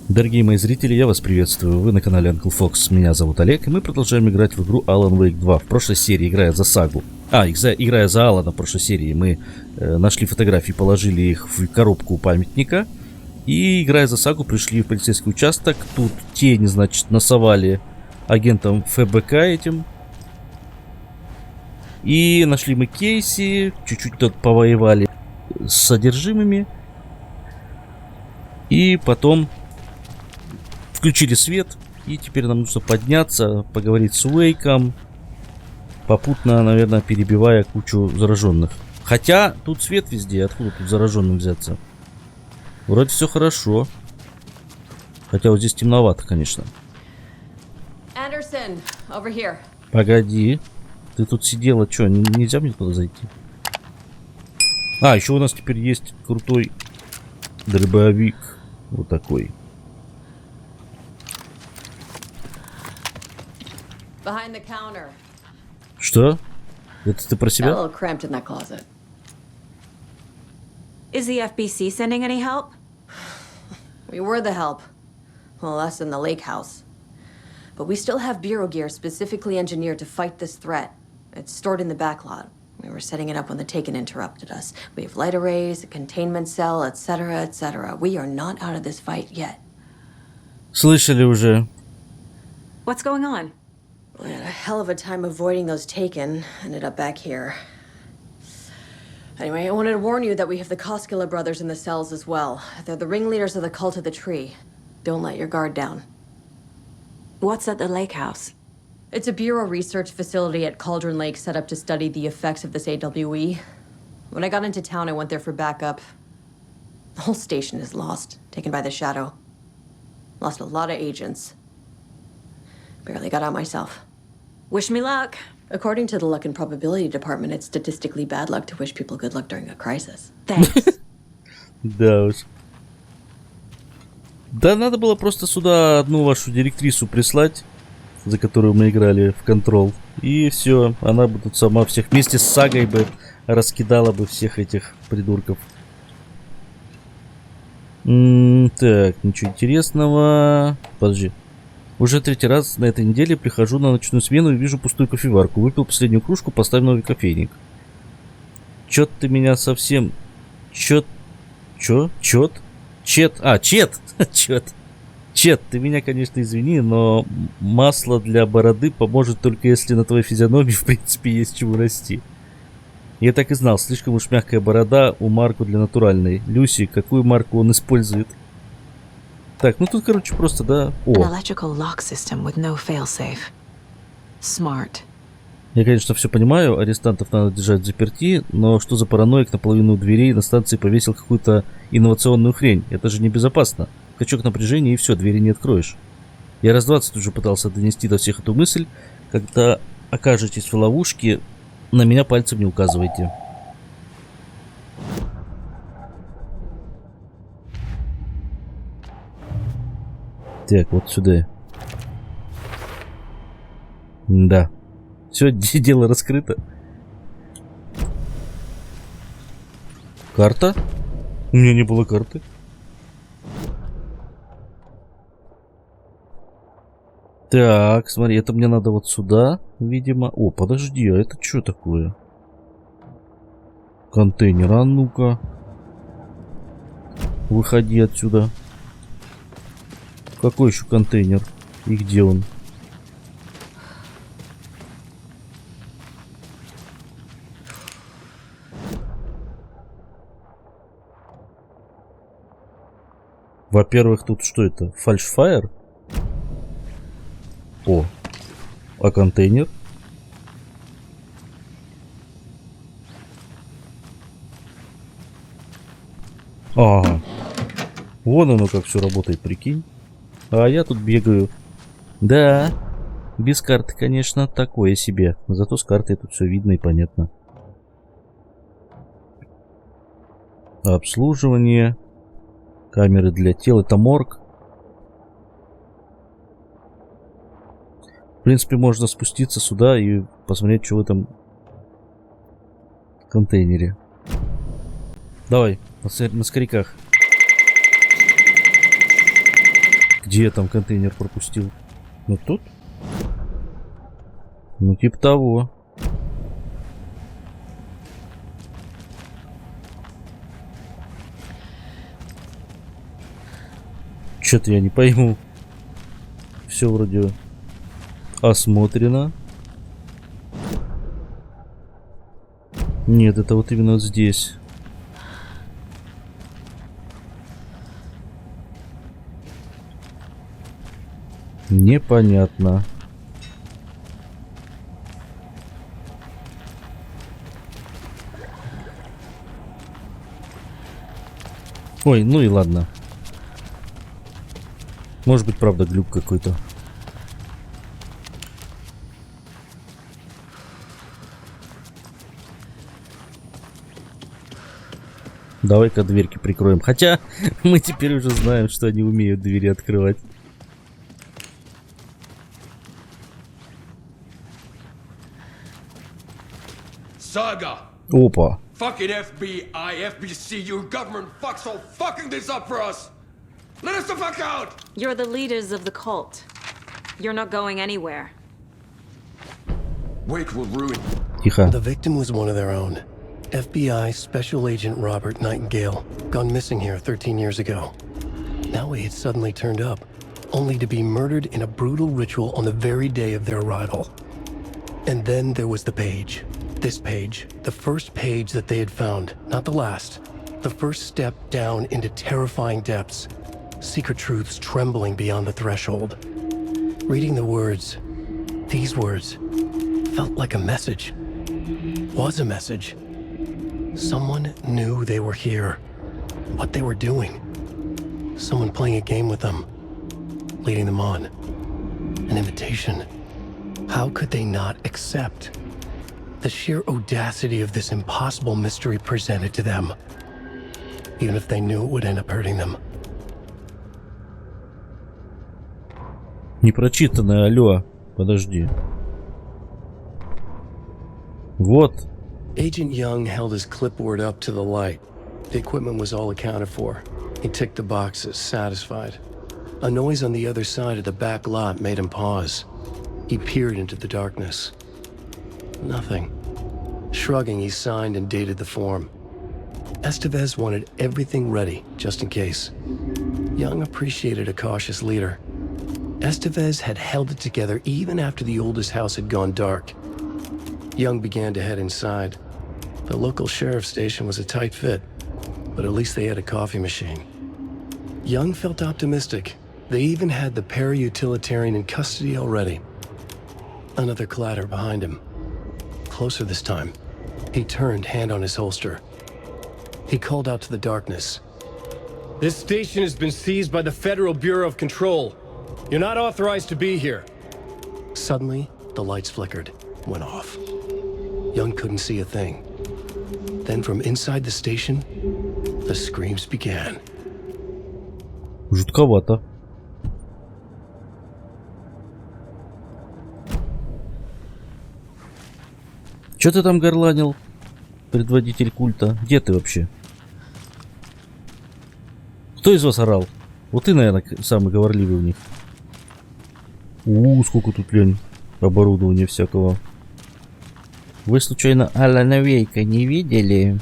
Дорогие мои зрители, я вас приветствую. Вы на канале Uncle Fox. Меня зовут Олег, и мы продолжаем играть в игру Alan Wake 2. В прошлой серии, играя за Сагу, играя за Алана в прошлой серии, мы нашли фотографии, положили их в коробку у памятника. И, играя за Сагу, пришли в полицейский участок. Тут тени, значит, насовали агентам ФБК этим. И нашли мы Кейси, чуть-чуть тут повоевали с содержимыми. И потом включили свет, и теперь нам нужно подняться, поговорить с Уэйком, попутно, наверное, перебивая кучу зараженных. Хотя тут свет везде, откуда тут зараженным взяться? Вроде все хорошо. Хотя вот здесь темновато, конечно. Андерсон, over here. Погоди. Ты тут сидела, что, нельзя мне туда зайти? А, еще у нас теперь есть крутой дробовик. Вот такой. Behind the counter. Что? Это ты про себя? A little cramped in that closet. Is the FBC sending any help? We were the help. Well, us in the lake house. But we still have bureau gear specifically engineered to fight this threat. It's stored in the back lot. We were setting it up when the Taken interrupted us. We have light arrays, a containment cell, etc., etc. We are not out of this fight yet. Слышали уже. What's going on? We had a hell of a time avoiding those Taken. Ended up back here. Anyway, I wanted to warn you that we have the Koskela brothers in the cells as well. They're the ringleaders of the cult of the tree. Don't let your guard down. What's at the lake house? It's a Bureau research facility at Cauldron Lake set up to study the effects of this AWE. When I got into town, I went there for backup. The whole station is lost, taken by the shadow. Lost a lot of agents. Barely got out myself. Wish me luck. According to the luck and probability department, it's statistically bad luck to wish people good luck during a crisis. Thanks. Да уж. Да, надо было просто сюда одну вашу директрису прислать, за которую мы играли в Control. И все, она бы тут сама всех вместе с Сагой бы раскидала бы всех этих придурков. Так, ничего интересного. Подожди. Уже третий раз на этой неделе прихожу на ночную смену и вижу пустую кофеварку. Выпил последнюю кружку, поставил новый кофейник. Чё ты меня совсем... Чет, ты меня, конечно, извини, но масло для бороды поможет только если на твоей физиономии, в принципе, есть чему расти. Я так и знал, слишком уж мягкая борода у Марку для натуральной. Люси, какую марку он использует? Так, ну тут, короче, просто, да. О. Я, конечно, все понимаю, арестантов надо держать в заперти, но что за параноик наполовину дверей на станции повесил какую-то инновационную хрень? Это же небезопасно. Скачок напряжения и все, двери не откроешь. Я раз 20 уже пытался донести до всех эту мысль. Когда окажетесь в ловушке, на меня пальцем не указывайте. Так, вот сюда. Да. Все, дело раскрыто. Карта? У меня не было карты. Так, смотри, это мне надо вот сюда, видимо. О, подожди, а это что такое? Контейнер, а ну-ка. Выходи отсюда. Какой еще контейнер? И где он? Во-первых, тут что это? Фальшфайр? О, а контейнер? Ага. Вон оно как все работает, прикинь. А я тут бегаю. Да, без карты, конечно, такое себе. Зато с картой тут все видно и понятно. Обслуживание. Камеры для тел. Это морг. В принципе, можно спуститься сюда и посмотреть, что в этом контейнере. Давай, на скоряках. Где я там контейнер пропустил? Ну тут? Ну типа того. Что-то я не пойму. Все вроде осмотрено. Нет, это вот именно вот здесь. Непонятно. Ой, ну и ладно. Может быть, правда, глюк какой-то. Давай-ка дверки прикроем. Хотя мы теперь уже знаем, что они умеют двери открывать. Saga! Опа. Fucking FBI, FBC, your government fucks all fucking this up for us! Let us the fuck out! You're the leaders of the cult. You're not going anywhere. Wake will ruin. Тихо. The victim was one of their own. FBI Special Agent Robert Nightingale, gone missing here 13 years ago. Now he had suddenly turned up, only to be murdered in a brutal ritual on the very day of their arrival. And then there was the page. This page, the first page that they had found, not the last. The first step down into terrifying depths. Secret truths trembling beyond the threshold. Reading the words, these words, felt like a message. Was a message. Someone knew they were here. What they were doing. Someone playing a game with them. Leading them on. An invitation. How could they not accept? The sheer audacity of this impossible mystery presented to them. Even if they knew it would end up hurting them. Непрочитанное, алло. Подожди. Вот. Agent Young held his clipboard up to the light. The equipment was all accounted for. He ticked the boxes, satisfied. A noise on the other side of the back lot made him pause. He peered into the darkness. Nothing. Shrugging, he signed and dated the form. Estevez wanted everything ready, just in case. Young appreciated a cautious leader. Estevez had held it together even after the oldest house had gone dark. Young began to head inside. The local sheriff's station was a tight fit, but at least they had a coffee machine. Young felt optimistic. They even had the para-utilitarian in custody already. Another clatter behind him. Closer this time. He turned, hand on his holster. He called out to the darkness. This station has been seized by the Federal Bureau of Control. You're not authorized to be here. Suddenly, the lights flickered, went off. Young couldn't see a thing. Then from inside the station, the screams began. Жутковато. Чё ты там горланил, предводитель культа? Где ты вообще? Кто из вас орал? Вот ты, наверное, самый говорливый у них. Сколько тут, лень, оборудования всякого. Вы, случайно, Алана Вейка не видели?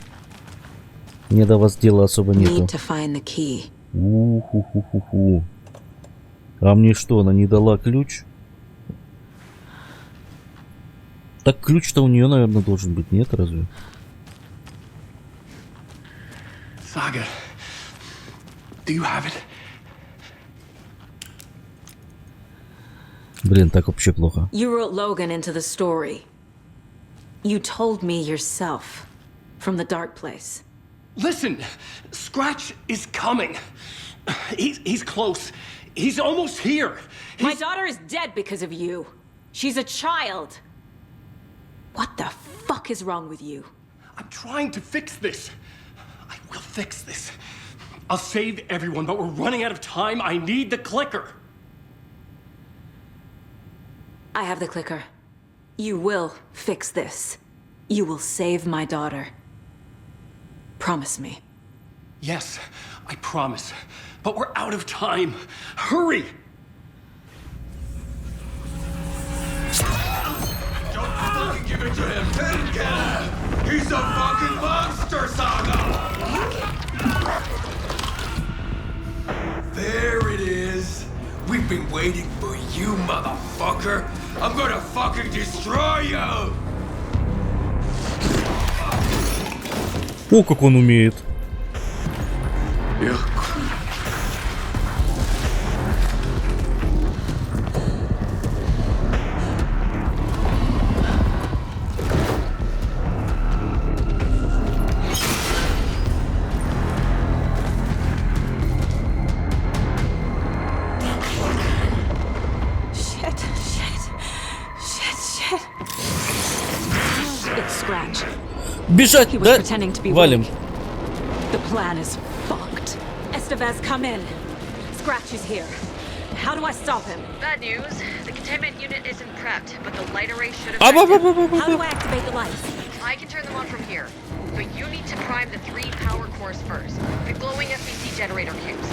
Мне до вас дела особо нету. Уху-ху-ху-ху. А мне что, она не дала ключ? Так ключ-то у нее, наверное, должен быть, нет, разве? Saga, do you have it? Блин, так вообще плохо. You wrote Logan into the story. You told me yourself from the dark place. Listen, Scratch is coming. He's close. He's almost here. My daughter is dead because of you. She's a child. What the fuck is wrong with you? I'm trying to fix this. I will fix this. I'll save everyone, but we're running out of time. I need the clicker. I have the clicker. You will fix this. You will save my daughter. Promise me. Yes, I promise. But we're out of time. Hurry! Don't fucking give it to him! Didn't get him! He's a fucking monster, Saga! There it is! We've been waiting for you, motherfucker! I'm gonna fucking destroy you! О, как он умеет. Бежать, He was да? pretending to be Валим. weak. The plan is fucked. Estevez, come in. Scratch is here. How do I stop him? Bad news. The containment unit isn't prepped, but the light array should have. How do I activate the lights? I can turn them on from here, but you need to prime the 3 power cores first. The glowing FBC generator cubes.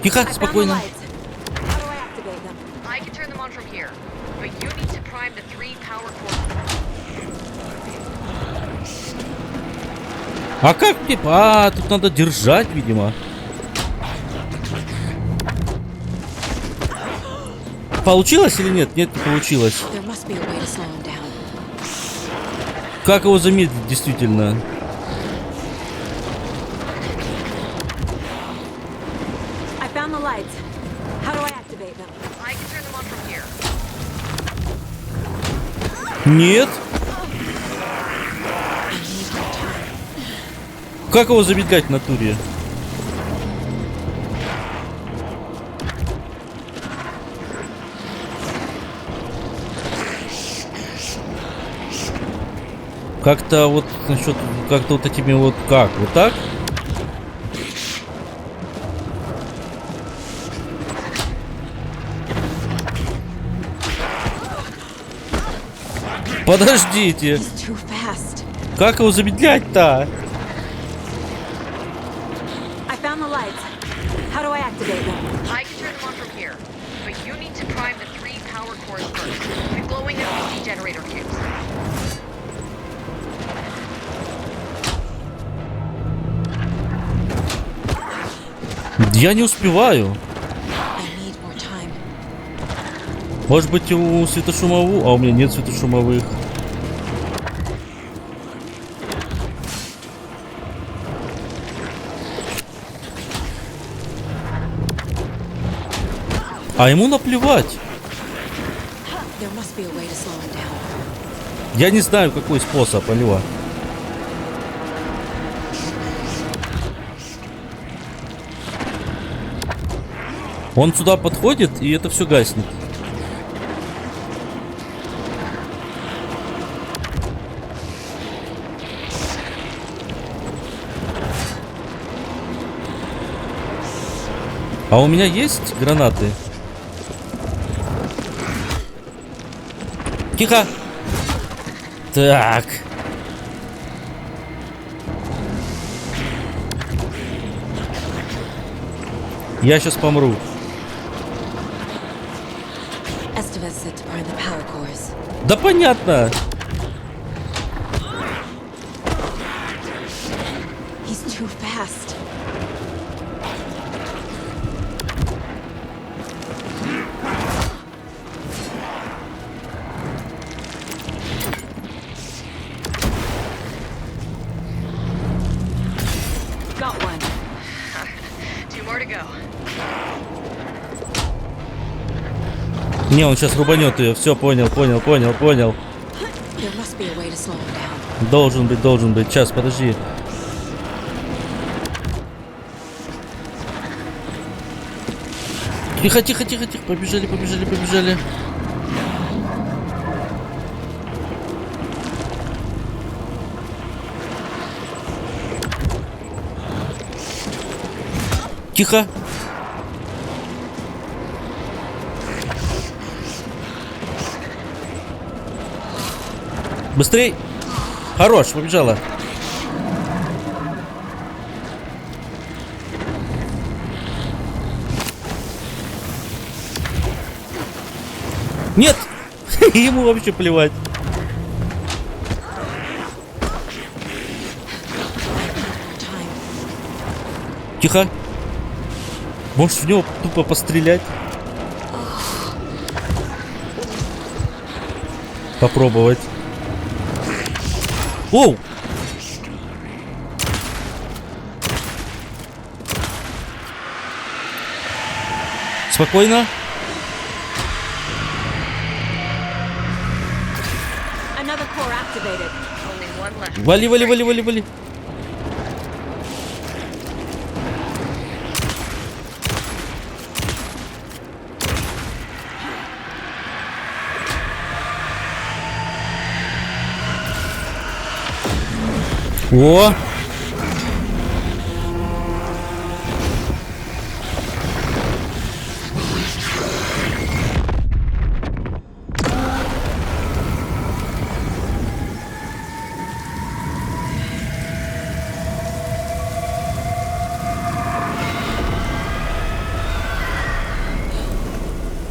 Тихо, I found the спокойно. lights. How do I activate them? I can turn them on from here, but you need to prime the 3 power cores. А как типа? А, тут надо держать, видимо. Получилось или нет? Нет, не получилось. There must be a way to slow him down. Как его замедлить, действительно? I found the lights. How do I activate them? I can turn them on from here. Нет. Как его замедлять в натуре? Как-то вот насчет, как-то вот такими вот, как, вот так? Подождите, He's too fast. как его замедлять-то? I found the lights. How do I activate them? I can turn them on from here, but you need to prime the 3 power cores first. The glowing FBC generator cubes. Я не успеваю. I need more time. Может быть, у светошумовых, а у меня нет светошумовых. А ему наплевать. There must be a way to slow him down. Я не знаю, какой способ, алло. Он сюда подходит, и это все гаснет. А у меня есть гранаты? Тихо! Так. Я сейчас помру. Estevez said to prime the power cores. Да понятно. He's too fast. Got one. 2 more to go. Не, он сейчас рубанет ее. Все, понял. There must be a way to slow him down. Должен быть. Сейчас, подожди. Тихо. Побежали. Тихо. Быстрей. Хорош, побежала. Нет! Ему вообще плевать. Тихо. Можешь в него тупо пострелять? Попробовать. Оу! Спокойно. Вали, вали, вали, вали, вали. О!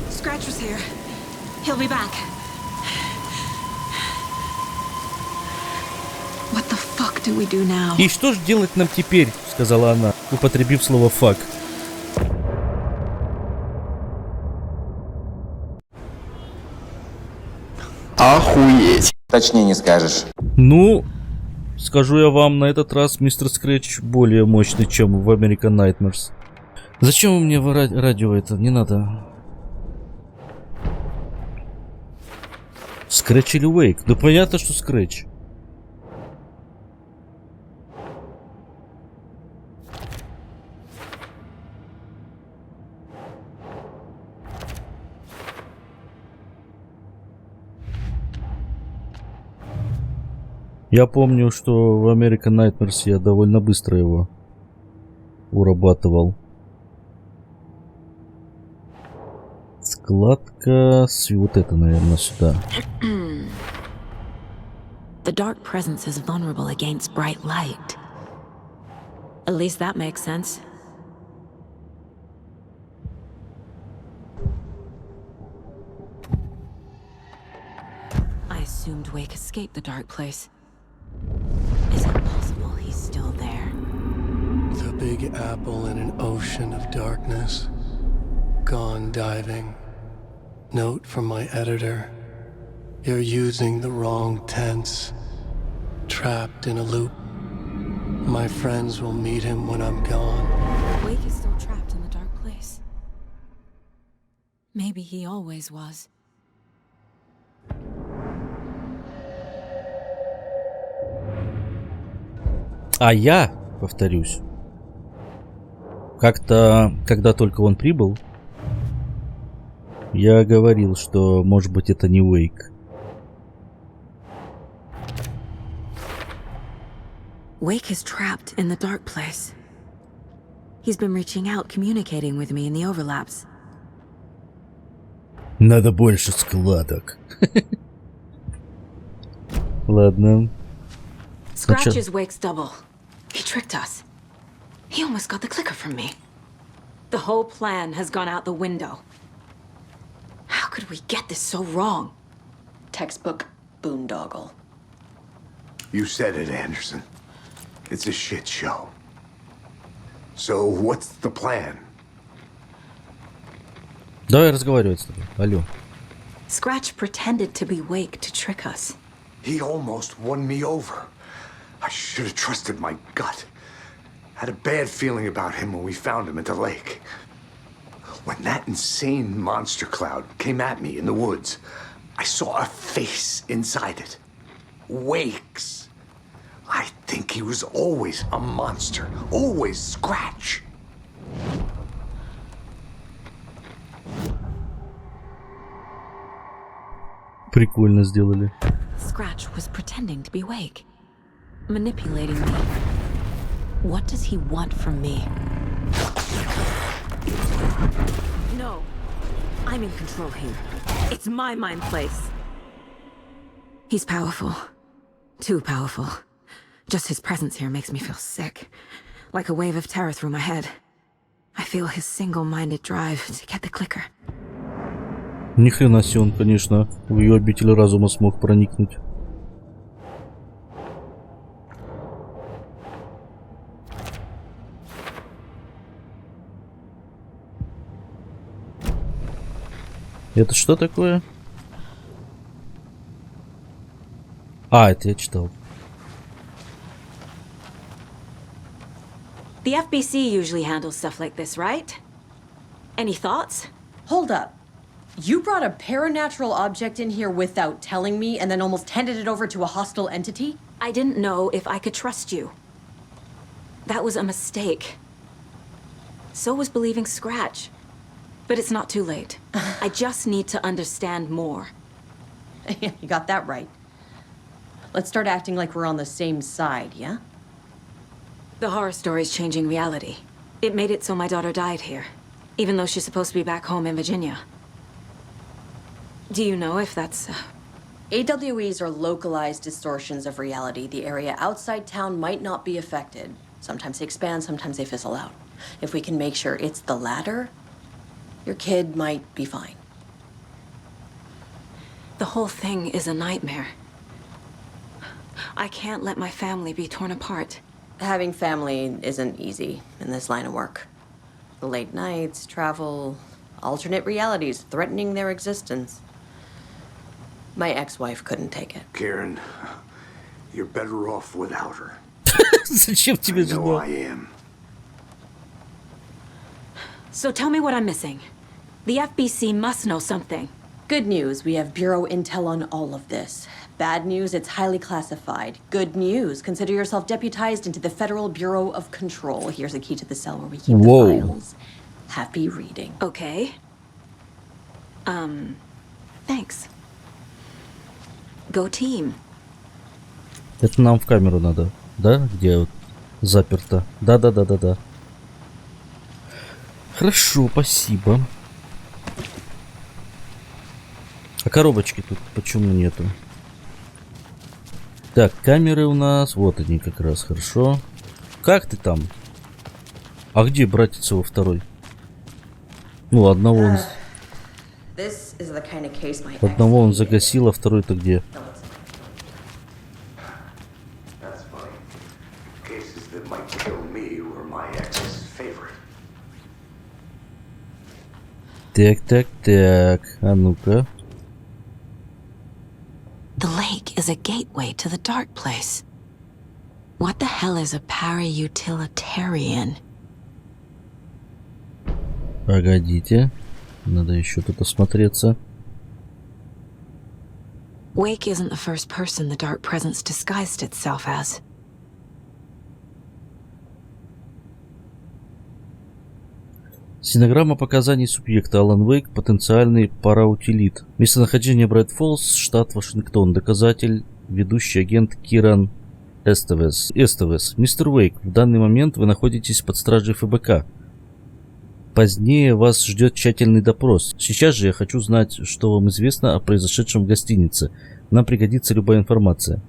Scratch was here. He'll be back. What the fuck do we do now? И что ж делать нам теперь, сказала она, употребив слово «фак». Охуеть. Точнее не скажешь. Ну, скажу я вам, на этот раз мистер Скретч более мощный, чем в American Nightmares. Зачем вы мне радио это? Не надо. Скретч или Уэйк? Да понятно, что Скретч. Я помню, что в American Nightmares я довольно быстро его урабатывал. Складка с вот это, наверное, сюда. The dark presence is vulnerable against bright light. At least that makes sense. I assumed Wake escaped the dark place. Is it possible he's still there? The Big Apple in an ocean of darkness. Gone diving. Note from my editor. You're using the wrong tense. Trapped in a loop. My friends will meet him when I'm gone. Wake is still trapped in the dark place. Maybe he always was. А я, повторюсь, как-то, когда только он прибыл, я говорил, что, может быть, это не Уэйк. Wake is trapped in the dark place. He's been reaching out, communicating with me in the overlaps. Надо больше складок. Ладно. Scratch is Wake's double. He tricked us. He almost got the clicker from me. The whole plan has gone out the window. How could we get this so wrong? Textbook boondoggle. You said it, Anderson. It's a shit show. So what's the plan? Давай разговаривать с тобой. Алло. Scratch pretended to be Wake to trick us. He almost won me over. I should have trusted my gut. Had a bad feeling about him when we found him at the lake. When that insane monster cloud came at me in the woods, I saw a face inside it. Wake's. I think he was always a monster. Always Scratch. Прикольно сделали. Scratch was pretending to be Wake. Manipulating me. What does he want from me? No, I'm in control here. It's my mind place. He's powerful. Too powerful. Just his presence here makes me feel sick. Like a wave of terror through my head. I feel his single-minded drive to get the clicker. Ни хрена себе он, конечно, в ее обитель разума смог проникнуть. Это что такое? А, это я читал. The FBC usually handles stuff like this, right? Any thoughts? Hold up. You brought a paranatural object in here without telling me and then almost handed it over to a hostile entity? I didn't know if I could trust you. That was a mistake. So was believing Scratch. But it's not too late. I just need to understand more. You got that right. Let's start acting like we're on the same side, yeah? The horror story's changing reality. It made it so my daughter died here, even though she's supposed to be back home in Virginia. Do you know if that's... AWEs are localized distortions of reality. The area outside town might not be affected. Sometimes they expand, sometimes they fizzle out. If we can make sure it's the latter, your kid might be fine. The whole thing is a nightmare. I can't let my family be torn apart. Having family isn't easy in this line of work. The late nights, travel, alternate realities threatening their existence. My ex-wife couldn't take it. Karen, you're better off without her. Зачем тебе I know жена? I am. So tell me what I'm missing. The FBC must know something. Good news, we have Bureau intel on all of this. Bad news, it's highly classified. Good news, consider yourself deputized into the Federal Bureau of Control. Here's a key to the cell where we keep Whoa. the files. Happy reading. Okay. Thanks. Go team. Это нам в камеру надо, да? Где вот заперто. Да. Хорошо, спасибо. А коробочки тут почему нету? Так, камеры у нас. Вот они как раз, хорошо. Как ты там? А где братец его второй? Ну, одного он... This is the kind of case my Одного он загасил, а второй-то где? That's funny. Cases that might kill me were my ex's favorite. Так. А ну-ка. The lake is a gateway to the dark place. What the hell is a para-utilitarian? Погодите. Надо еще тут осмотреться. Wake isn't the first person the dark presence disguised itself as. Стенограмма показаний субъекта Alan Wake, потенциальный параутилит. Местонахождение Брайт-Фоллс, штат Вашингтон. Доказатель, ведущий агент Киран Эстевес. Мистер Уэйк, в данный момент вы находитесь под стражей ФБК. Позднее вас ждет тщательный допрос. Сейчас же я хочу знать, что вам известно о произошедшем в гостинице. Нам пригодится любая информация.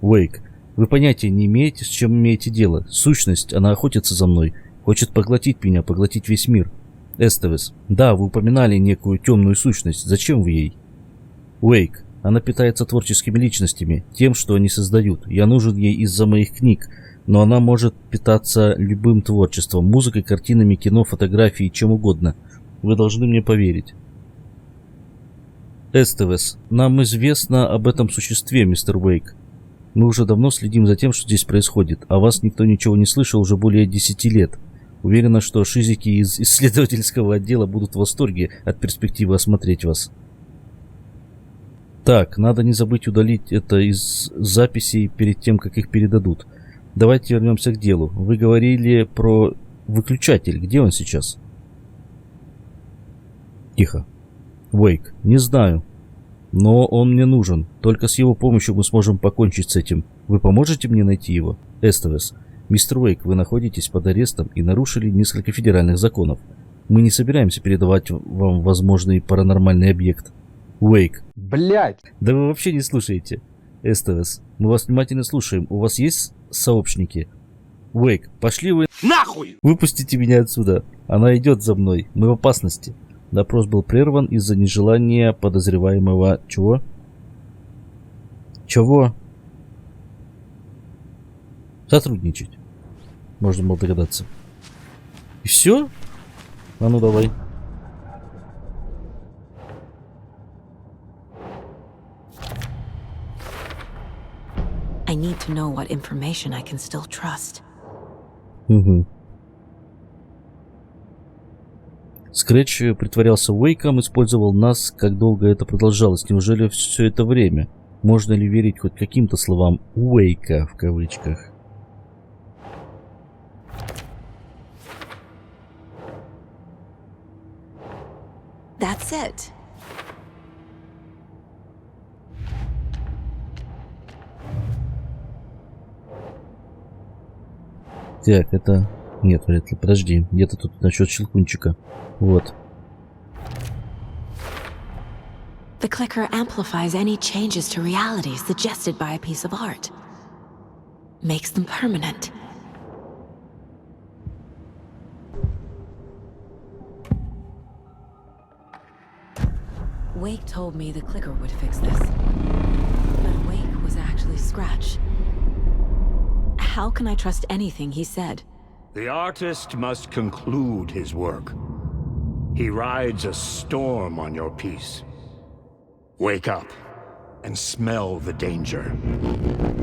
Уэйк, вы понятия не имеете, с чем имеете дело. Сущность, она охотится за мной. Хочет поглотить меня, поглотить весь мир. Эстевес, да, вы упоминали некую темную сущность. Зачем вы ей? Уэйк, она питается творческими личностями, тем, что они создают. Я нужен ей из-за моих книг. Но она может питаться любым творчеством, музыкой, картинами, кино, фотографией, чем угодно. Вы должны мне поверить. Эстевес, нам известно об этом существе, мистер Уэйк. Мы уже давно следим за тем, что здесь происходит. О вас никто ничего не слышал уже более 10 лет. Уверена, что шизики из исследовательского отдела будут в восторге от перспективы осмотреть вас. Так, надо не забыть удалить это из записей перед тем, как их передадут. Давайте вернемся к делу. Вы говорили про выключатель. Где он сейчас? Тихо. Уэйк, не знаю. Но он мне нужен. Только с его помощью мы сможем покончить с этим. Вы поможете мне найти его? Эстевес. Мистер Уэйк, вы находитесь под арестом и нарушили несколько федеральных законов. Мы не собираемся передавать вам возможный паранормальный объект. Уэйк. Блять! Да вы вообще не слушаете. СТС. Мы вас внимательно слушаем. У вас есть сообщники? Уэйк, пошли вы... Нахуй! Выпустите меня отсюда. Она идет за мной. Мы в опасности. Допрос был прерван из-за нежелания подозреваемого... Чего? Чего? Сотрудничать. Можно было догадаться. И все? А ну давай. I need to know what information I can still trust. Угу. СКРЭТЧ притворялся Уэйком, использовал нас. Как долго это продолжалось? Неужели все это время? Можно ли верить хоть каким-то словам Уэйка в кавычках? That's it. Так, это... Нет, вряд ли. Подожди. Где-то тут насчет щелкунчика. Вот. The clicker amplifies any changes to reality suggested by a piece of art. Makes them permanent. Wake told me the clicker would fix this. But Wake was actually Scratch. How can I trust anything he said? The artist must conclude his work. He rides a storm on your piece. Wake up and smell the danger.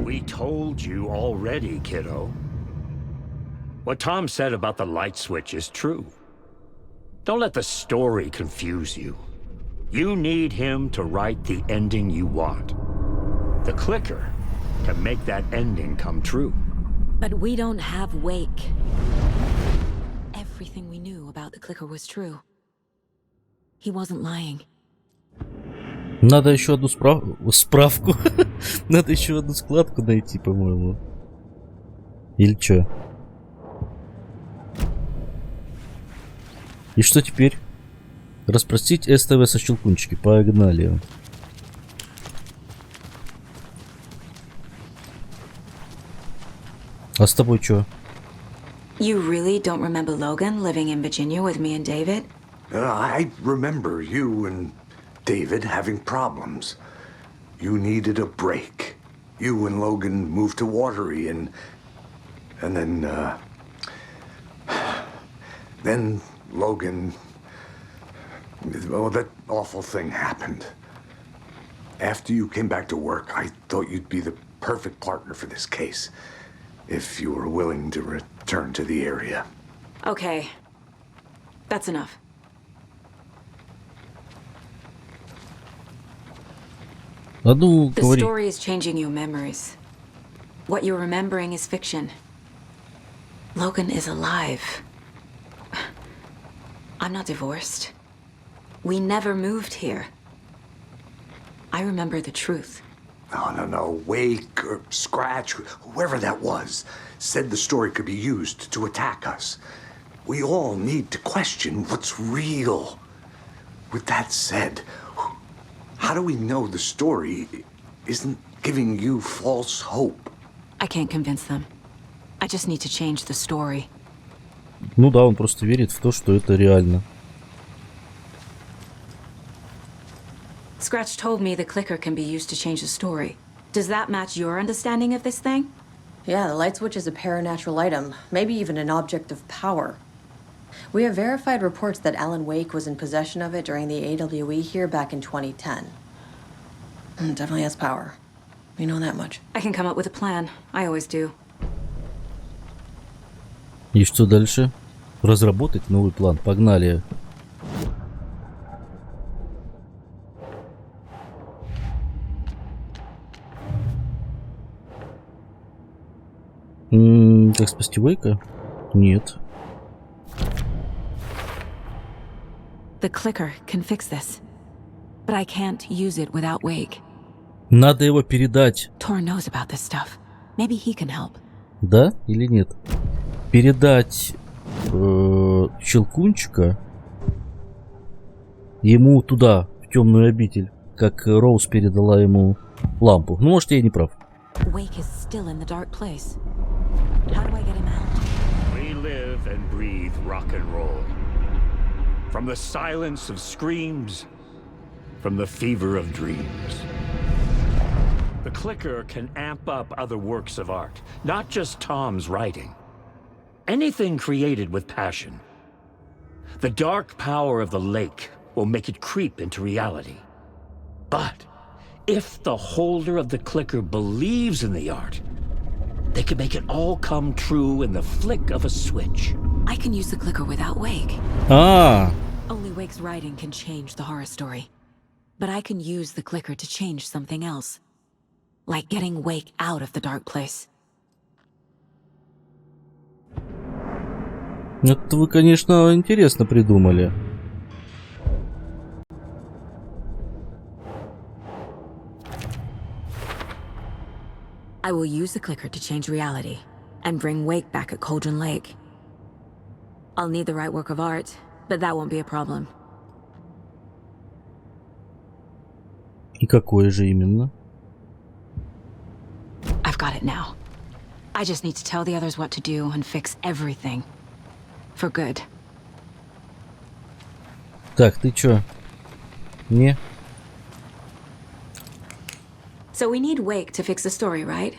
We told you already, kiddo. What Tom said about the light switch is true. Don't let the story confuse you. You need him to write the ending you want. The clicker can make that ending come true. But we don't have Wake. Everything we knew about the clicker was true. He wasn't lying. Надо еще одну справку. Надо еще одну складку найти, по-моему. Или что? И что теперь? Распростить СТВ со щелкунчики. Погнали. А с тобой что? You really don't remember Logan living in Virginia with me and David? I remember you and David having problems. You needed a break. You and Logan moved to Watery and then Logan, well, that awful thing happened. After you came back to work, I thought you'd be the perfect partner for this case, if you were willing to return to the area. Okay. That's enough. The story is changing your memories. What you're remembering is fiction. Logan is alive. I'm not divorced. We never moved here. I remember the truth. No. Wake or Scratch, whoever that was, said the story could be used to attack us. We all need to question what's real. With that said, how do we know the story isn't giving you false hope? I can't convince them. I just need to change the story. Ну да, он просто верит в то, что это реально. Scratch told me the clicker can be used to change the story. Does that match your understanding of this thing? Yeah, the light switch is a paranatural item, maybe even an object of power. We have verified reports that Alan Wake was in possession of it during the AWE here back in 2010. Definitely has power. We know that much. I can come up with a plan. I always do. И что дальше? Разработать новый план. Погнали. Как спасти Уэйка? Нет. The clicker can fix this. But I can't use it without Wake. Надо его передать. Tor knows about this stuff. Maybe he can help. Да или нет? Передать Щелкунчика ему туда, в темную обитель, как Роуз передала ему лампу. Ну, может, я и не прав. Wake is still in the dark place. How do I get him out? We live and breathe rock and roll. From the silence of screams, from the fever of dreams. The clicker can amp up other works of art, not just Tom's writing. Anything created with passion. The dark power of the lake will make it creep into reality. But if the holder of the clicker believes in the art, they can make it all come true in the flick of a switch. I can use the clicker without Wake. А, Only Wake's writing can change the horror story. But I can use the clicker to change something else. Like getting Wake out of the dark place. это вы, конечно, интересно придумали. I will use the clicker to change reality and bring Wake back at Cauldron Lake. I'll need the right work of art, but that won't be a problem. И какое же именно? I've got it now. I just need to tell the others what to do and fix everything. For good. Так, ты чё? Не? So we need Wake to fix the story, right?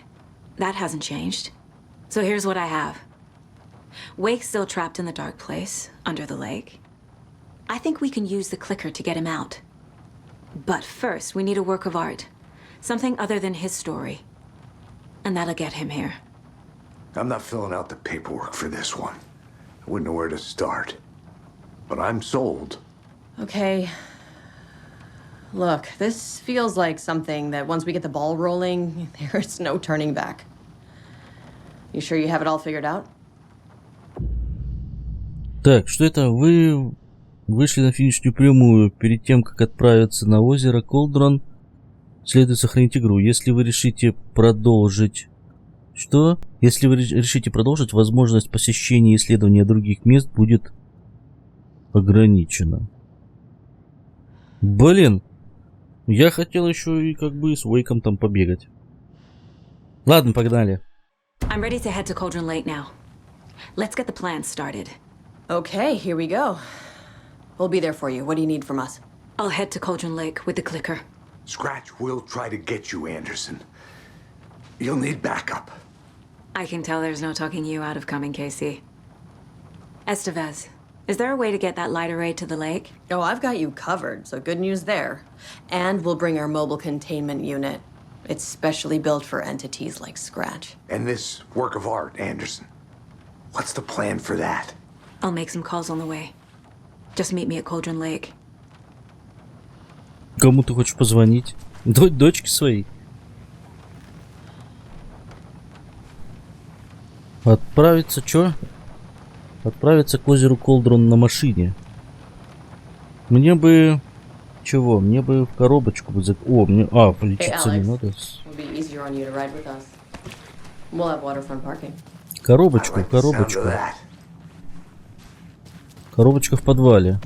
That hasn't changed. So here's what I have. Wake's still trapped in the dark place, under the lake. I think we can use the clicker to get him out. But first, we need a work of art. Something other than his story. And that'll get him here. I'm not filling out the paperwork for this one. I wouldn't know where to start. But I'm sold. Okay. Look, this feels like something that once we get the ball rolling, there's no turning back. You sure you have it all figured out? Так, что это? Вы вышли на финишную прямую. Перед тем, как отправиться на озеро Колдрон, следует сохранить игру. Если вы решите продолжить... Что? Если вы решите продолжить, возможность посещения и исследования других мест будет ограничена. Блин! Я хотел еще и как бы с Уэйком там побегать. Ладно, погнали. I'm ready to head to Cauldron Lake now. Let's get the plan started. Okay, here we go. We'll be there for you. What do you need from us? I'll head to Cauldron Lake with the clicker. Scratch will try to get you, Anderson. You'll need backup. I can tell there's no talking you out of coming, Casey. Estevez, is there a way to get that light array to the lake? Oh, I've got you covered, so good news there. And we'll bring our mobile containment unit. It's specially built for entities like Scratch. And this work of art, Anderson. What's the plan for that? I'll make some calls on the way. Just meet me at Cauldron Lake. Кому ты хочешь позвонить? Дочке своей. Отправиться, чё? Отправиться к озеру Колдрон на машине. Мне бы... Чего? Мне бы в коробочку бы... О, мне... А, полечиться не надо. Коробочку, коробочку. Коробочка в подвале.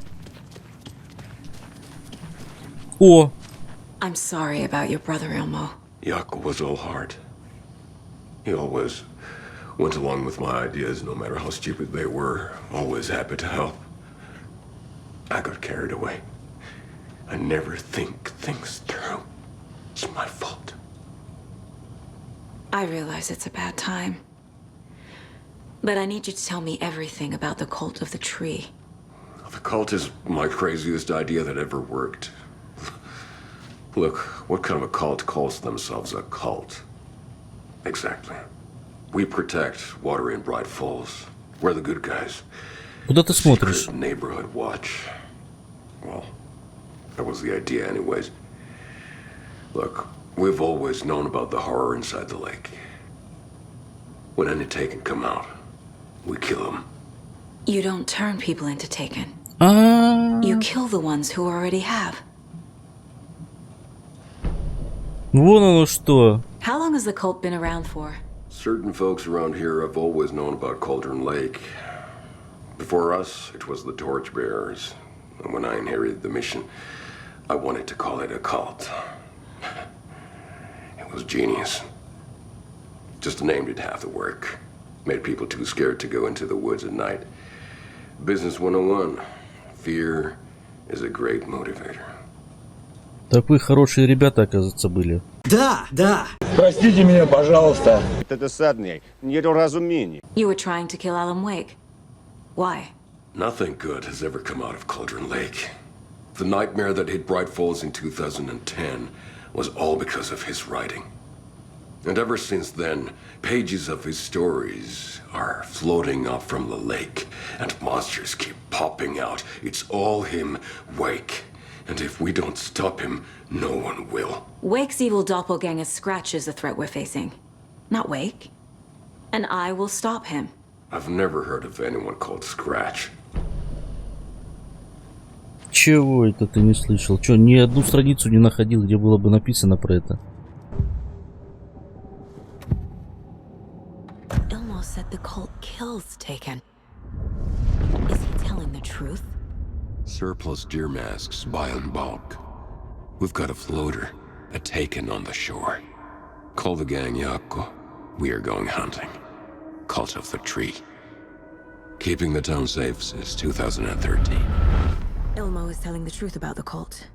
О! I'm sorry about your brother, Elmo. Yaakov was all heart. He always went along with my ideas, no matter how stupid they were. Always happy to help. I got carried away. I never think things through. It's my fault. I realize it's a bad time. But I need you to tell me everything about the cult of the tree. The cult is my craziest idea that ever worked. Look, what kind of a cult calls themselves a cult? Exactly. We protect water in Braight-Fолls. We're the good guys. Куда ты смотришь? Secret neighborhood watch. Well, that was the idea anyways. Look, we've always known about the horror inside the lake. When any Taken come out, we kill them. You don't turn people into Taken. А, You kill the ones who already have. вон оно что. How long has the cult been around for? Certain folks around here have always known about Cauldron Lake. Before us, it was the Torchbearers. And when I inherited the mission, I wanted to call it a cult. It was genius. Just a name did half the work. Made people too scared to go into the woods at night. Business 101. Fear is a great motivator. Так вы хорошие ребята, оказывается, были. Да, да. Простите меня, пожалуйста. Это досадное недоразумение. You were trying to kill Alan Wake. Why? Nothing good has ever come out of Cauldron Lake. The nightmare that hit Braight-Fолls in 2010 was all because of his writing. And ever since then, pages of his stories are floating up from the lake, and monsters keep popping out. It's all him, Wake. And if we don't stop him, no one will. Wake's evil doppelganger Scratch is the threat we're facing, not Wake. And I will stop him. I've never heard of anyone called Scratch. Чего это ты не слышал? Чё, ни одну страницу не находил, где было бы написано про это? Ilmo said the cult kills Taken. Is he telling the truth? Surplus deer masks buy in bulk. We've got a floater, a Taken on the shore. Call the gang Yako. We are going hunting. Cult of the Tree. Keeping the town safe since 2013. Ilmo is telling the truth about the cult.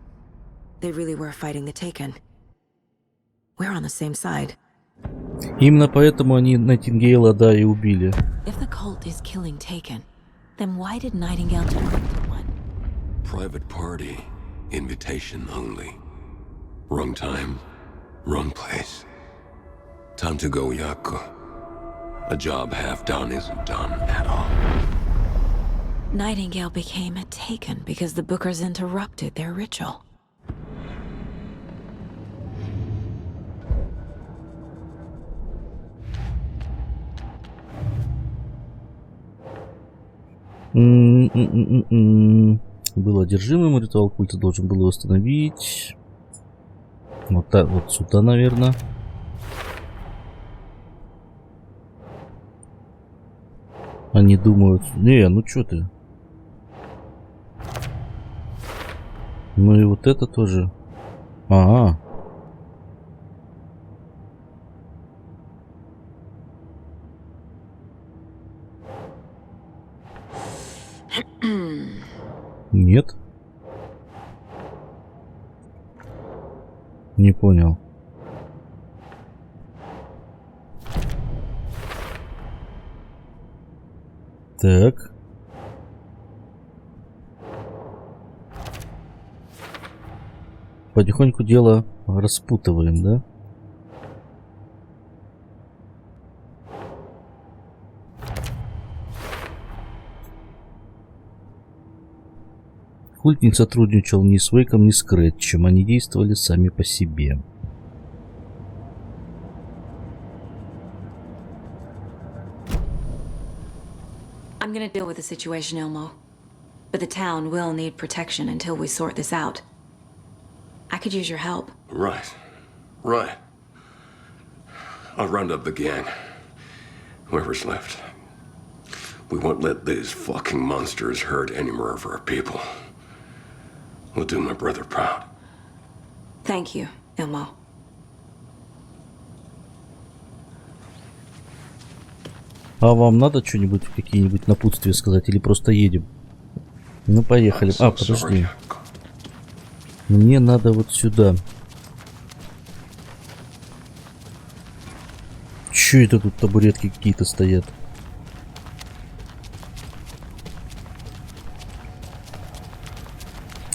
They really were fighting the Taken. We're on the same side. Именно поэтому они Найтингейла, да, и убили. If the cult is killing Taken, then why did Nightingale turn into one? Private party. Invitation only. Wrong time. Wrong place. Time to go, Yako. A job half done isn't done at all. Nightingale became a Taken because the Bookers interrupted their ritual. Был одержимым, ритуал культа должен был его остановить. Вот так, вот сюда, наверное. Они думают, не, ну чё ты? Ну и вот это тоже. Ага. Нет. Не понял. Так. Потихоньку дело распутываем, да? Культ не сотрудничал ни с Уэйком, ни с СКРЭТЧем. Они действовали сами по себе. I'm gonna deal with the situation, Ilmo. But the town will need protection until we sort this out. I could use your help. Right. Right. I'll round up the gang. Whoever's left. We won't let these fucking monsters hurt any more of our people. We'll do my brother proud. Thank you, Ilmo. А вам надо что-нибудь, какие-нибудь напутствия сказать, или просто едем? Ну, поехали. А, подожди. Мне надо вот сюда. Чё это тут табуретки какие-то стоят?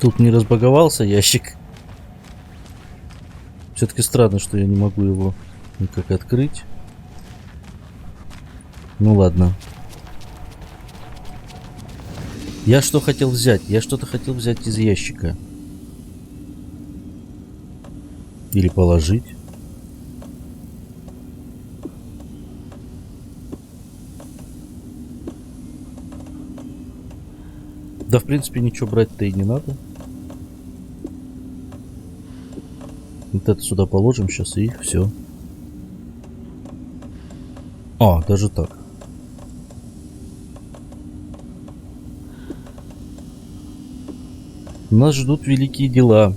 Тут не разбаговался ящик. Все-таки странно, что я не могу его никак открыть. Ну ладно. Я что хотел взять? Я что-то хотел взять из ящика. Или положить. Да, в принципе, ничего брать-то и не надо. Вот это сюда положим сейчас и все. О, даже так. Нас ждут великие дела.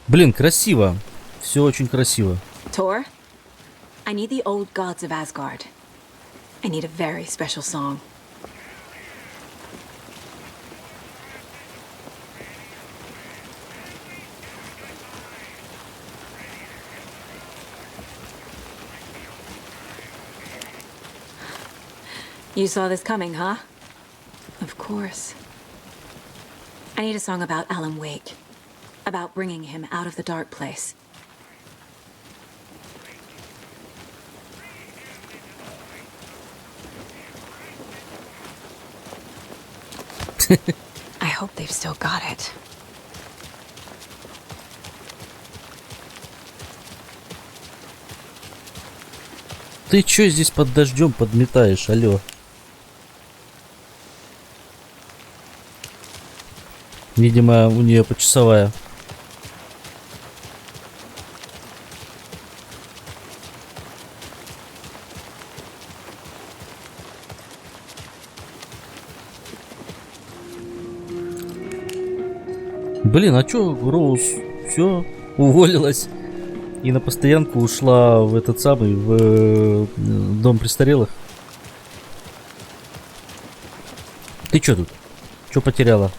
Блин, красиво. Все очень красиво. Tor, I need the old gods of Asgard. I need a very special song. You saw this coming, huh? Of course. I need a song about Alan Wake. About bringing him out of the dark place. I hope they've still got it. Ты чё здесь под дождем подметаешь, алё? Видимо, у нее почасовая. Блин, а чё Роуз все уволилась и на постоянку ушла в этот самый, в дом престарелых? Ты чё тут? Чё потеряла?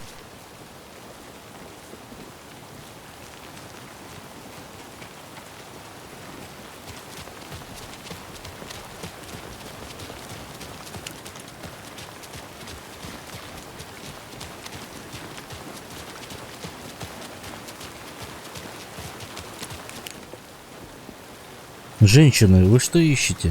Женщины, вы что ищете?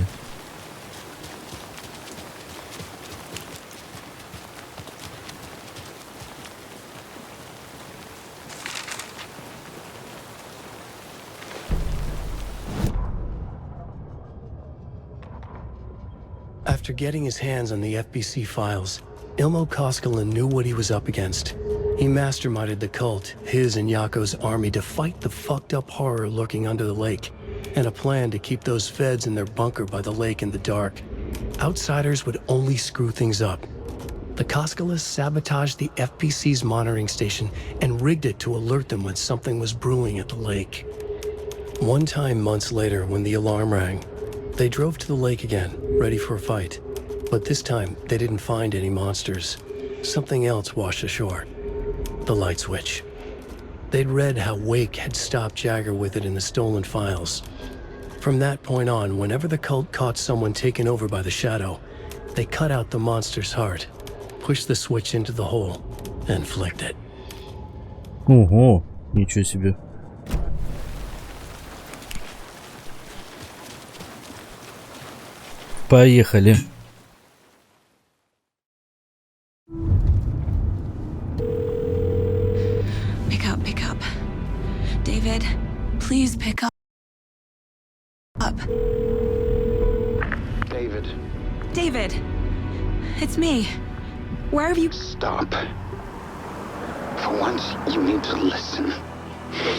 After getting his hands on the FBC files, Ilmo Koskinen knew what he was up against. He masterminded the cult, his and Yako's army, to fight the fucked up horror lurking under the lake, and a plan to keep those feds in their bunker by the lake in the dark. Outsiders would only screw things up. The Koskilas sabotaged the FBC's monitoring station and rigged it to alert them when something was brewing at the lake. One time months later, when the alarm rang, they drove to the lake again, ready for a fight. But this time, they didn't find any monsters. Something else washed ashore. The light switch. They'd read how Wake had stopped Jagger with it in the stolen files. From that point on, whenever the cult caught someone taken over by the shadow, they cut out the monster's heart, pushed the switch into the hole, and flicked it. Ого, ничего себе. Поехали. Pick up. David, please pick up. David, it's me. Where have you... Stop. For once, you need to listen.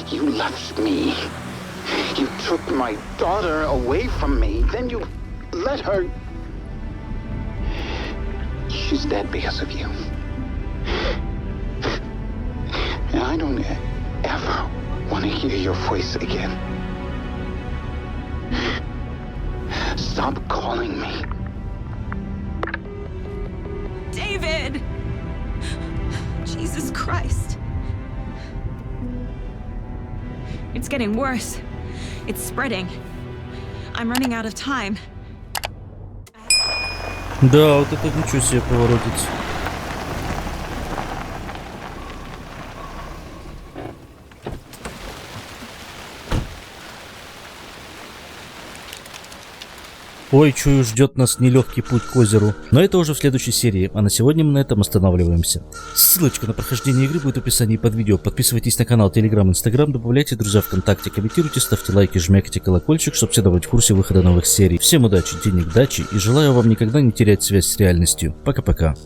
You left me. You took my daughter away from me. Then you let her... She's dead because of you. And I don't ever want to hear your voice again. Stop calling me. David! Jesus Christ. It's getting worse. It's spreading. I'm running out of time. Да, вот это ничего себе поворотится. Ой, чую, ждет нас нелегкий путь к озеру. Но это уже в следующей серии, а на сегодня мы на этом останавливаемся. Ссылочка на прохождение игры будет в описании под видео. Подписывайтесь на канал, Телеграм, Инстаграм, добавляйте друзья ВКонтакте, комментируйте, ставьте лайки, жмякайте колокольчик, чтобы всегда быть в курсе выхода новых серий. Всем удачи, денег, дачи и желаю вам никогда не терять связь с реальностью. Пока-пока.